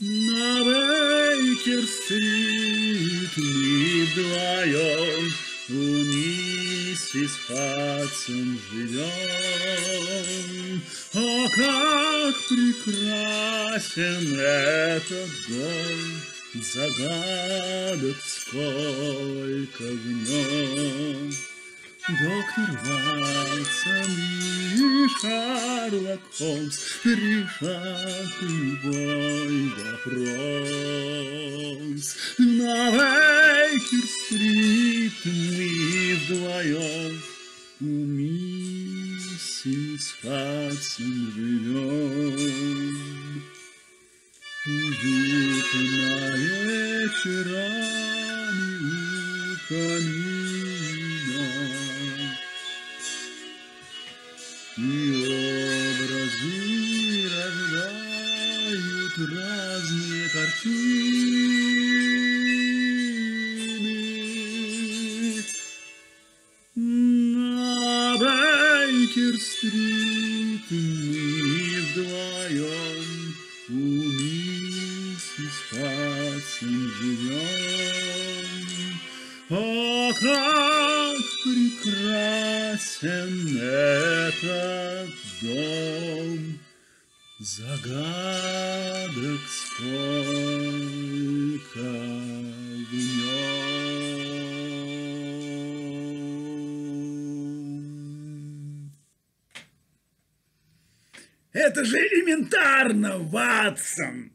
На Бейкер-стрит мы вдвоем у миссис Хадсон живем. О, как прекрасен этот дом, загадок сколько в нем. Доктор Ватсон и Шерлок Холмс решат любой вопрос. На Бейкер-стрит мы вдвоем у миссис Хадсон живем. Уютно вечерами у камина, и образы рождают разные картины. На Бейкер-стрит мы вдвоем у миссис Хадсон живем. О, как прекрасен этот дом, загадок сколько в нем. Это же элементарно, Ватсон!